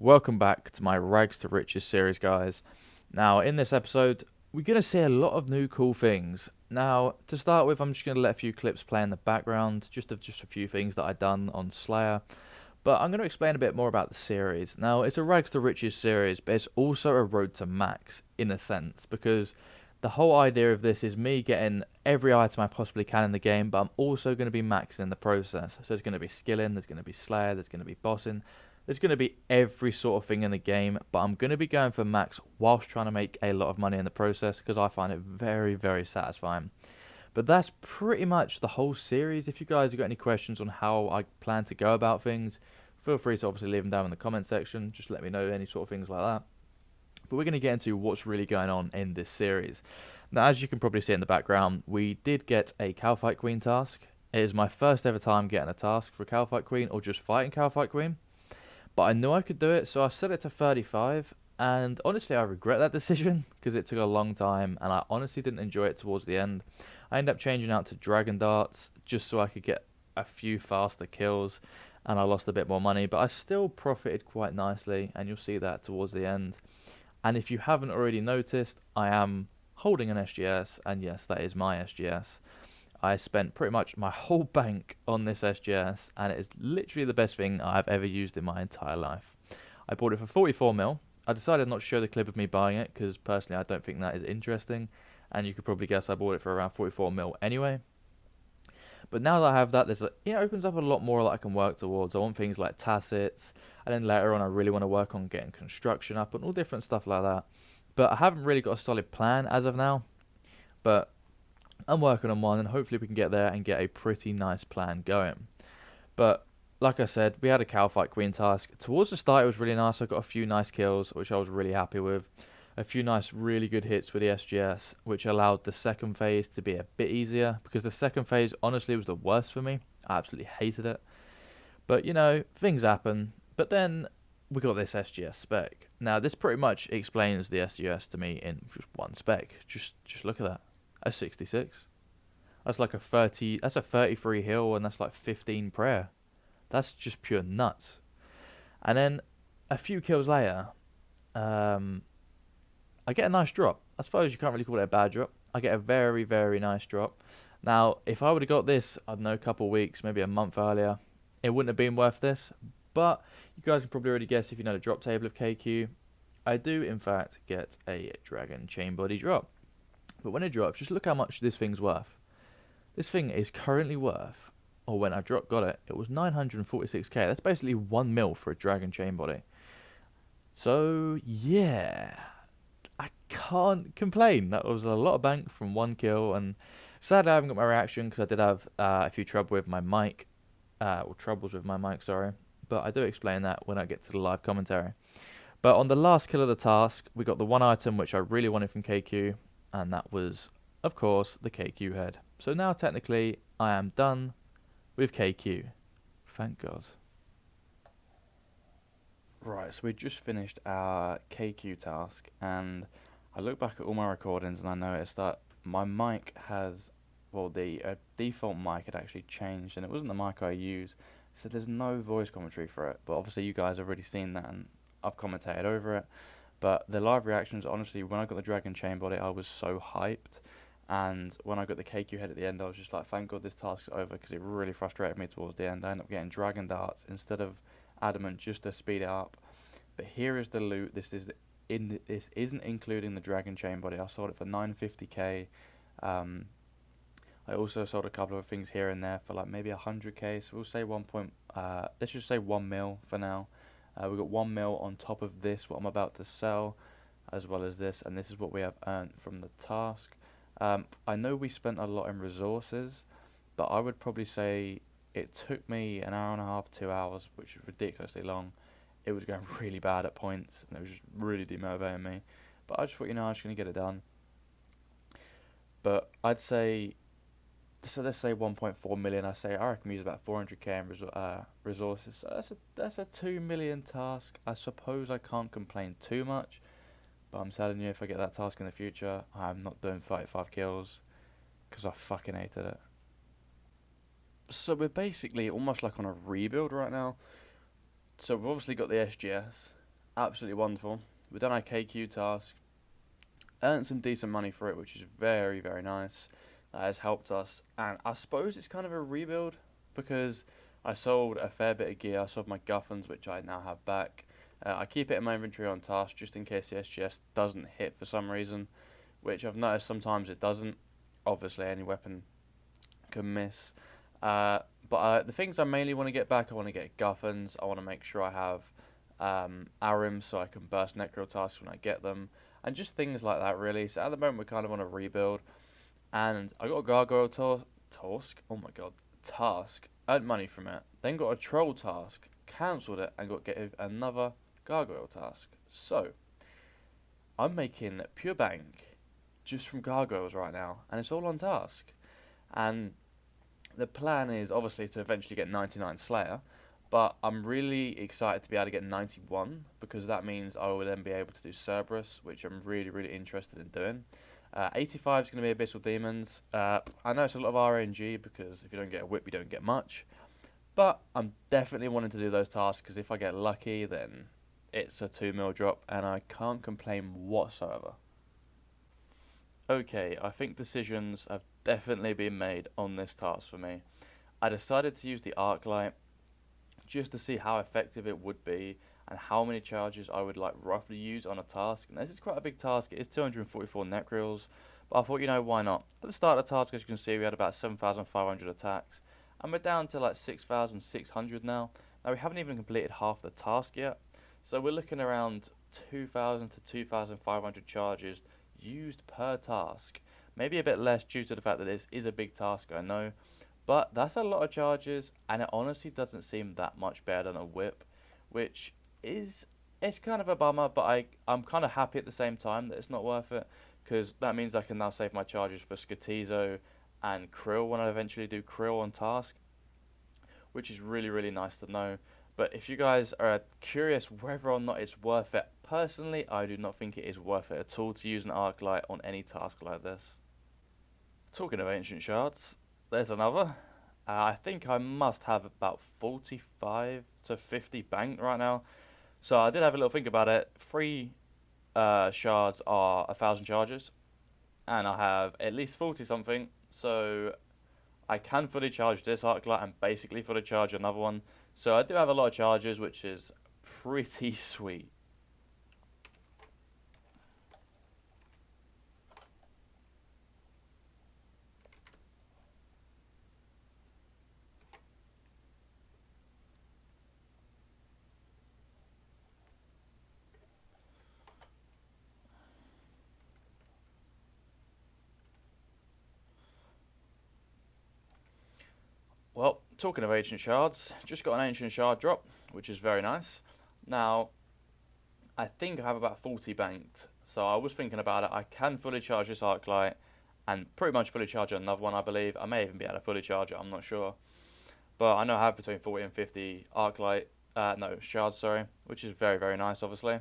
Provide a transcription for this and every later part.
Welcome back to my Rags to Riches series, guys. Now, in this episode, we're going to see a lot of new cool things. Now, to start with, I'm just going to let a few clips play in the background, just a few things that I've done on Slayer. But I'm going to explain a bit more about the series. Now, it's a Rags to Riches series, but it's also a road to max, in a sense, because the whole idea of this is me getting every item I possibly can in the game, but I'm also going to be maxing in the process. So there's going to be skilling, there's going to be Slayer, there's going to be bossing, there's going to be every sort of thing in the game, but I'm going to be going for max whilst trying to make a lot of money in the process because I find it very, very satisfying. But that's pretty much the whole series. If you guys have got any questions on how I plan to go about things, feel free to obviously leave them down in the comment section. Just let me know any sort of things like that. But we're going to get into what's really going on in this series. Now, as you can probably see in the background, we did get a Kalphite Queen task. It is my first ever time getting a task for Kalphite Queen or just fighting Kalphite Queen. But I knew I could do it, so I set it to 35. And honestly, I regret that decision because it took a long time and I honestly didn't enjoy it towards the end. I ended up changing out to Dragon Darts just so I could get a few faster kills and I lost a bit more money, but I still profited quite nicely and you'll see that towards the end. And if you haven't already noticed, I am holding an SGS, and yes, that is my SGS. I spent pretty much my whole bank on this SGS, and it is literally the best thing I've ever used in my entire life. I bought it for 44 mil. I decided not to show the clip of me buying it, because personally I don't think that is interesting, and you could probably guess I bought it for around 44 mil anyway. But now that I have that, it opens up a lot more that I can work towards. I want things like tacits, and then later on I really want to work on getting construction up and all different stuff like that. But I haven't really got a solid plan as of now. But I'm working on one, and hopefully we can get there and get a pretty nice plan going. But like I said, we had a Kalphite Queen task. Towards the start, it was really nice. I got a few nice kills, which I was really happy with. A few nice, really good hits with the SGS, which allowed the second phase to be a bit easier, because the second phase honestly was the worst for me. I absolutely hated it. But you know, things happen. But then we got this SGS spec. Now this pretty much explains the SGS to me in just one spec. Just look at that. A 66. That's like a 30. That's a 33 heal, and that's like 15 prayer. That's just pure nuts. And then a few kills later, I get a nice drop. I suppose you can't really call it a bad drop. I get a very, very nice drop. Now, if I would have got this, I don't know, a couple of weeks, maybe a month earlier, it wouldn't have been worth this. But you guys can probably already guess if you know the drop table of KQ. I do, in fact, get a Dragon Chain Body drop. But when it drops, just look how much this thing's worth. This thing is currently worth, or when I got it, it was 946k. That's basically 1 mil for a Dragon Chain Body. So, yeah, I can't complain. That was a lot of bank from one kill, and sadly I haven't got my reaction because I did have a few trouble with my mic, or troubles with my mic, sorry. But I do explain that when I get to the live commentary. But on the last kill of the task, we got the one item which I really wanted from KQ, and that was, of course, the KQ head. So now technically I am done with KQ. Thank God. Right, so we just finished our KQ task, and I look back at all my recordings and I noticed that my mic has, well, the default mic had actually changed, and it wasn't the mic I use, so there's no voice commentary for it. But obviously you guys have already seen that, and I've commentated over it. But the live reactions, honestly, when I got the Dragon Chain Body, I was so hyped. And when I got the KQ head at the end, I was just like, thank God this task is over, because it really frustrated me towards the end. I ended up getting Dragon Darts instead of Adamant just to speed it up. But here is the loot. This isn't including the Dragon Chain Body. I sold it for 950k. I also sold a couple of things here and there for like maybe 100k. So we'll say let's just say 1 mil for now. We've got 1 mil on top of this, what I'm about to sell, as well as this, and this is what we have earned from the task. I know we spent a lot in resources, but I would probably say it took me an hour and a half, 2 hours, which is ridiculously long. It was going really bad at points, and it was just really demotivating me. But I just thought, you know, I'm just going to get it done. But I'd say, so let's say 1.4 million. I reckon we use about 400k in resources. So that's a 2 million task. I suppose I can't complain too much, but I'm telling you, if I get that task in the future, I'm not doing 35 kills because I fucking hated it. So we're basically almost like on a rebuild right now. So we've obviously got the SGS. Absolutely wonderful. We've done our KQ task, earned some decent money for it, which is very, very nice. That has helped us, and I suppose it's kind of a rebuild because I sold a fair bit of gear. I sold my Guffins, which I now have back. I keep it in my inventory on task just in case the SGS doesn't hit for some reason, which I've noticed sometimes it doesn't. Obviously, any weapon can miss. Uh, but the things I mainly want to get back, I want to get Guffins. I want to make sure I have Arims so I can burst Necro tasks when I get them, and just things like that really. So at the moment we're kind of on a rebuild, and I got a Gargoyle task. Oh my god, task. Earned money from it. Then got a Troll task, cancelled it, and got get another Gargoyle task. So I'm making pure bank just from Gargoyles right now, and it's all on task. And the plan is obviously to eventually get 99 Slayer, but I'm really excited to be able to get 91 because that means I will then be able to do Cerberus, which I'm really, really interested in doing. 85 is going to be Abyssal Demons. I know it's a lot of RNG because if you don't get a whip, you don't get much. But I'm definitely wanting to do those tasks because if I get lucky, then it's a 2 mil drop and I can't complain whatsoever. Okay, I think decisions have definitely been made on this task for me. I decided to use the Arclight just to see how effective it would be and how many charges I would like roughly use on a task. And this is quite a big task. It is 244 necryls, but I thought, you know, why not? At the start of the task, as you can see, we had about 7,500 attacks, and we're down to like 6,600 now. Now we haven't even completed half the task yet, so we're looking around 2,000 to 2,500 charges used per task. Maybe a bit less due to the fact that this is a big task, I know, but that's a lot of charges, and it honestly doesn't seem that much better than a whip, which is it's kind of a bummer. But I'm kind of happy at the same time that it's not worth it, because that means I can now save my charges for Skatizo and Krill when I eventually do Krill on task, which is really really nice to know. But if you guys are curious whether or not it's worth it, personally, I do not think it is worth it at all to use an Arclight on any task like this. Talking of ancient shards, there's another. I think I must have about 45 to 50 banked right now. So I did have a little think about it. Three shards are 1,000 charges, and I have at least 40 something. So I can fully charge this Arclight and basically fully charge another one. So I do have a lot of charges, which is pretty sweet. Well, talking of ancient shards, just got an ancient shard drop, which is very nice. Now, I think I have about 40 banked, so I was thinking about it. I can fully charge this Arclight and pretty much fully charge another one, I believe. I may even be able to fully charge it, I'm not sure. But I know I have between 40 and 50 Arclight, no, shards, sorry, which is very, very nice, obviously.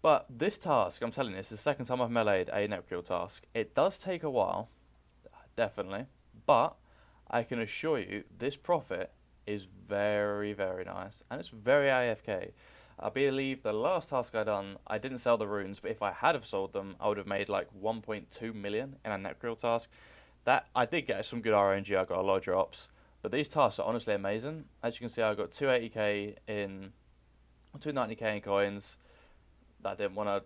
But this task, I'm telling you, it's the second time I've meleeed a Necreel task. It does take a while, definitely, but I can assure you this profit is very, very nice, and it's very AFK. I believe the last task I done, I didn't sell the runes, but if I had have sold them, I would have made like 1.2 million in a Necreel task. That I did get some good RNG. I got a lot of drops, but these tasks are honestly amazing. As you can see, I got 280k in, 290k in coins. That didn't want to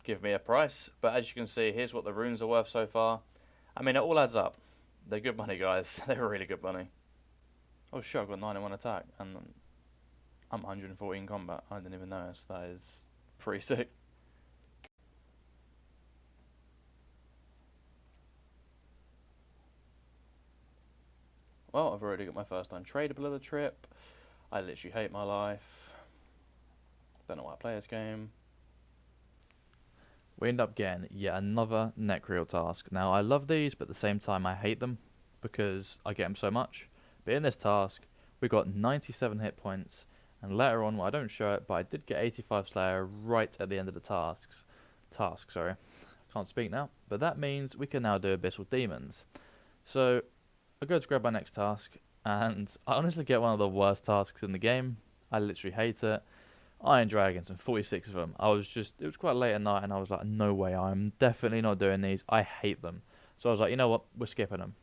give me a price, but as you can see, here's what the runes are worth so far. I mean, it all adds up. They're good money, guys. They're really good money. Oh, sure, I've got 91 attack, and I'm 114 combat. I didn't even notice. That is pretty sick. Well, I've already got my first untradeable of the trip. I literally hate my life. Don't know why I play this game. We end up getting yet another Necreel task. Now, I love these, but at the same time, I hate them because I get them so much. But in this task, we got 97 hit points, and later on, well, I don't show it, but I did get 85 Slayer right at the end of the task, sorry. Can't speak now. But that means we can now do Abyssal Demons. So, I go to grab my next task, and I honestly get one of the worst tasks in the game. I literally hate it. Iron Dragons and 46 of them. It was quite late at night and I was like, no way, I'm definitely not doing these. I hate them. So I was like, you know what, we're skipping them.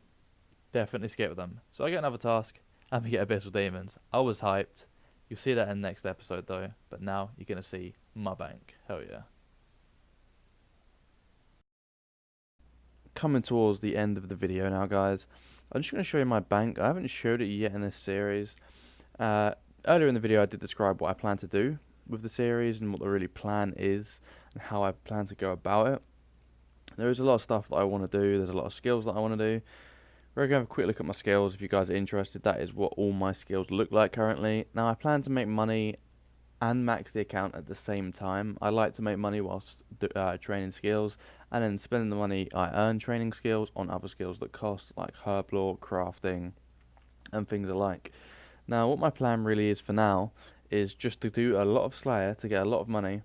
Definitely skip them. So I get another task and we get Abyssal Demons. I was hyped. You'll see that in the next episode though. But now you're going to see my bank. Hell yeah. Coming towards the end of the video now, guys. I'm just going to show you my bank. I haven't showed it yet in this series. Uh, Earlier in the video I did describe what I plan to do with the series and what the really plan is and how I plan to go about it. There is a lot of stuff that I want to do. There's a lot of skills that I want to do. We're going to have a quick look at my skills if you guys are interested. That is what all my skills look like currently. Now I plan to make money and max the account at the same time. I like to make money whilst training skills, and then spending the money I earn training skills on other skills that cost, like herb lore, crafting, and things alike. Now what my plan really is for now is just to do a lot of Slayer to get a lot of money,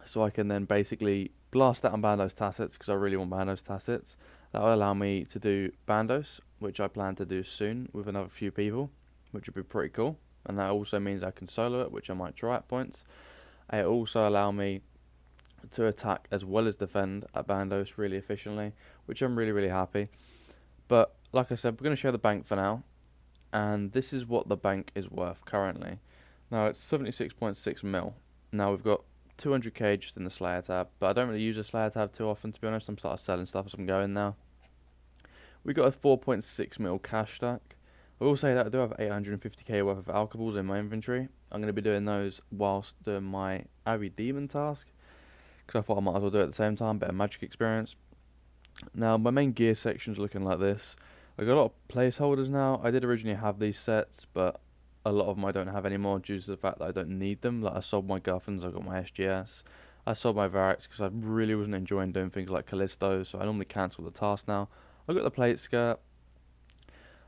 so I can then basically blast out on Bandos Tacets, because I really want Bandos Tacets. That will allow me to do Bandos, which I plan to do soon with another few people, which would be pretty cool. And that also means I can solo it, which I might try at points. It also allow me to attack as well as defend at Bandos really efficiently, which I'm really happy. But like I said, we're going to show the bank for now, and this is what the bank is worth currently. Now it's 76.6 mil. Now we've got 200k just in the Slayer tab, but I don't really use the Slayer tab too often, to be honest. I'm starting selling stuff as I'm going now. We got a 4.6 mil cash stack. I will say that I do have 850k worth of alcohols in my inventory. I'm going to be doing those whilst doing my Abbey Demon task, because I thought I might as well do it at the same time, better magic experience. Now my main gear section's looking like this. I got a lot of placeholders now. I did originally have these sets, but a lot of them I don't have anymore due to the fact that I don't need them. Like I sold my Guffins, I got my SGS. I sold my Varix because I really wasn't enjoying doing things like Callisto, so I normally cancel the task now. I got the plate skirt.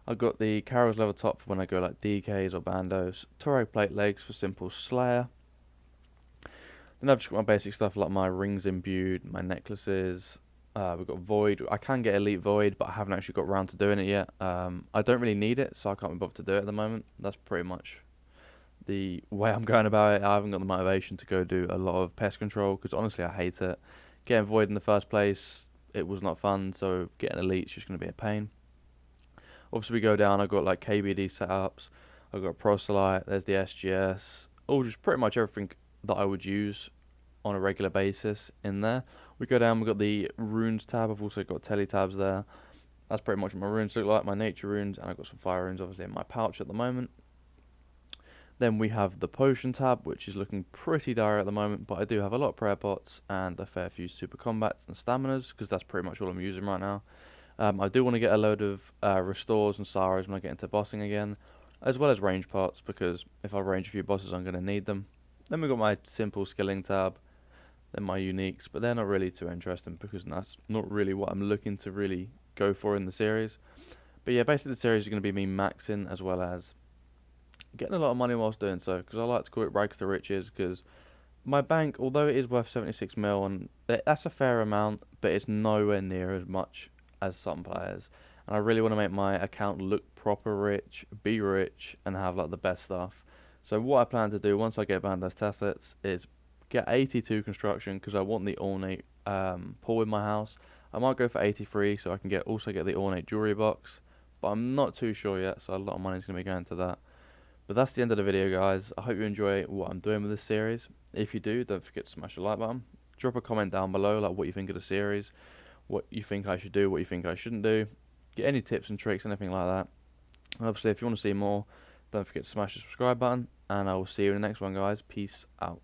I got the Carol's leather top for when I go like DKs or Bandos. Torag plate legs for simple Slayer. Then I've just got my basic stuff like my rings imbued, my necklaces. We've got Void. I can get Elite Void, but I haven't actually got around to doing it yet. I don't really need it, so I can't be bothered to do it at the moment. That's pretty much the way I'm going about it. I haven't got the motivation to go do a lot of pest control, because honestly I hate it. Getting Void in the first place, it was not fun, so getting Elite's just going to be a pain. Obviously we go down, I've got like KBD setups, I've got Proselyte, there's the SGS, all just pretty much everything that I would use on a regular basis in there. We go down, we've got the runes tab, I've also got tele tabs there. That's pretty much what my runes look like, my nature runes, and I've got some fire runes obviously in my pouch at the moment. Then we have the potion tab, which is looking pretty dire at the moment, but I do have a lot of prayer pots and a fair few super combats and staminas, because that's pretty much all I'm using right now. I do want to get a load of restores and sorrows when I get into bossing again, as well as range pots, because if I range a few bosses I'm going to need them. Then we've got my simple skilling tab, then my uniques, but they're not really too interesting because that's not really what I'm looking to really go for in the series. But yeah, basically the series is going to be me maxing as well as getting a lot of money whilst doing so, because I like to call it rags to riches, because my bank, although it is worth 76 mil, and that's a fair amount, but it's nowhere near as much as some players, and I really want to make my account look proper rich, be rich, and have like the best stuff. So what I plan to do once I get Bandos Tacets is get 82 construction, because I want the ornate pool in my house. I might go for 83 so I can also get the ornate jewelry box, but I'm not too sure yet, so a lot of money is going to be going to that. But that's the end of the video, guys. I hope you enjoy what I'm doing with this series. If you do, don't forget to smash the like button. Drop a comment down below like what you think of the series, what you think I should do, what you think I shouldn't do. Get any tips and tricks, anything like that. And obviously, if you want to see more, don't forget to smash the subscribe button. And I will see you in the next one, guys. Peace out.